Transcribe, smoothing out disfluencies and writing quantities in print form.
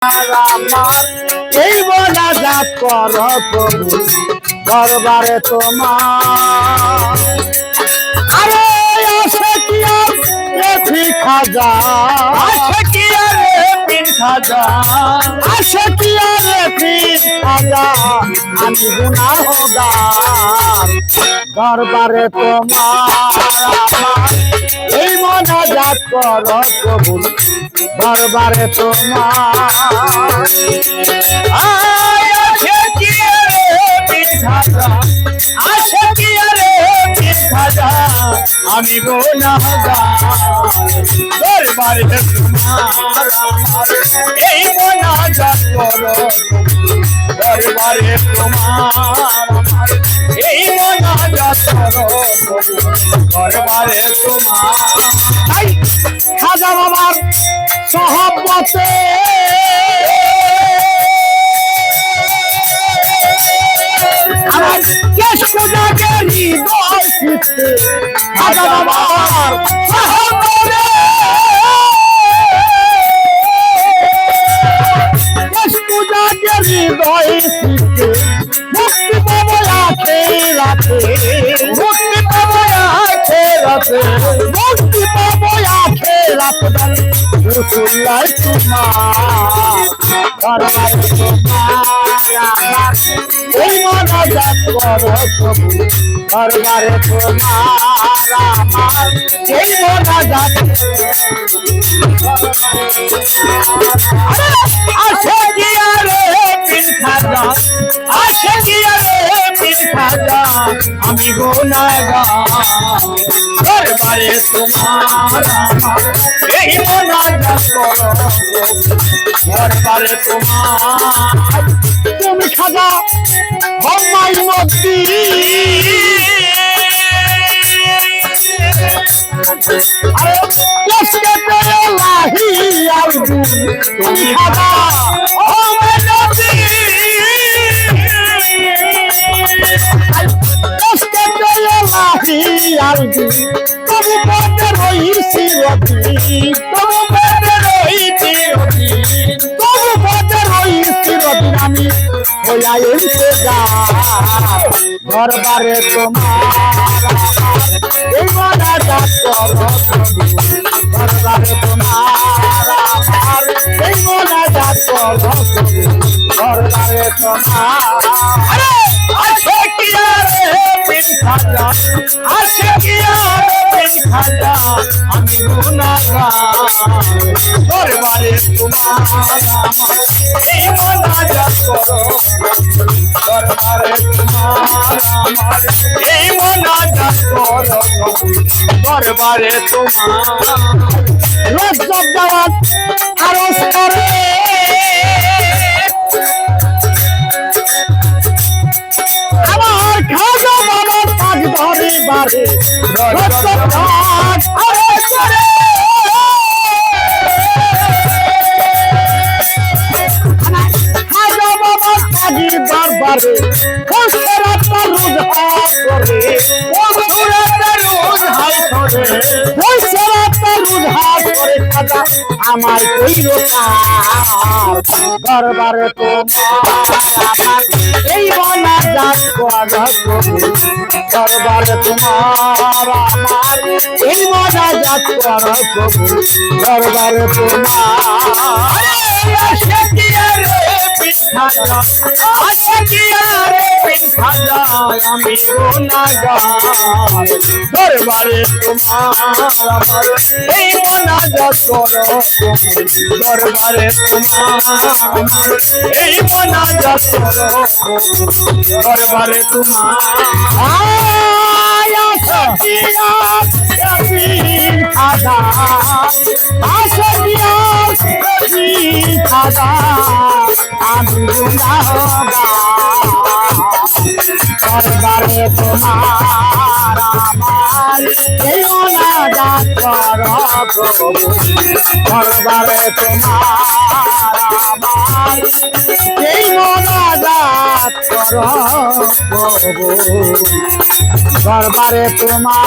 আমার এই মোনাজাত কর প্রভু দরবারে তোমার। আরে আসে কি আর রেফি খাজা, আসে কি আর রেফি খাজা, আসে কি আর রেফি খাজা, আমি গুনাহগার দরবারে তোমার। আমার এই মোনাজাত কর প্রভু দরবারে তোমার। আসে কি রে পীর খাজা, আসে কি রে পীর খাজা, আমি গুনাহগার দরবারে তোমার। এই মোনাজাত করো দরবারে তোমার। এই মোনাজাত করো দরবারে তোমার। খাজা বাবার সহবতে আমার কেশ পূজাকে হৃদয় চিত্তে খাজা বাবার সহবতে কেশ পূজাকে হৃদয় চিত্তে মুক্তি পাবো আখেরাতে, মুক্তি পাবো আখেরাতে, মুক্তি পাবো আখেরাতে রসুল্লাহ তোমার দরবারে তোমার। এই মোনাজাত করো প্রভু দরবারে তোমার। আমার এই মোনাজাত আসে গিয়া রে পীর খাজা, আসে গিয়া রে পীর খাজা, আমি গুনাহগার দরবারে তোমার। এই মোনাজাত করো দরবারে তোমার। তুমি খাজা হম্মাই নদী, তুমি খাজা হম্মাই নদী, তবু পদে রইছি রবি, তবু পদে রইছি রবি, তবু পদে রইছি রবি, আমি হইয়া ইন্তজার দরবারে তোমার। এই মোনাজাত করো দরবারে তোমার। আমার এই মোনাজাত করো দরবারে তোমার। আসে কি রে পীর খাজা, আসে কি রে পীর খাজা, আমি গুনাহগার দরবারে তোমার। এই মোনাজাত করো দরবারে তোমার। আমার এই মোনাজাত করো দরবারে তোমার। রজব দাওয়াত আরজ করে আমার খাজা বাবার পাক ধরে বারে, রজব দাওয়াত আরজ করে খাজা বাবার পাগি দরবারে খসরাত রোজ হাত করে, খসরাত রোজ হাত করে, খসরাত রোজ হাত করে খাজা আমায় কইলো তার দরবারে তোমার। আমার এই মোনাজাত করো দরবারে তোমার। আমার এই মোনাজাত করো দরবারে তোমার। আসে কি রে পীর খাজা, আসে কি রে পীর খাজা, আমি গুনাহগার দরবারে তোমার। আমার এই মোনাজাত করো দরবারে তোমার। এই মোনাজাত করো দরবারে তোমার। আসে কি পীর খাজা, আসে কি পীর খাজা, আমি গুনাহগার দরবারে তোমার। আমার এই মোনাজাত করো দরবারে তোমার। আমার এই মোনাজাত করো দরবারে তোমার।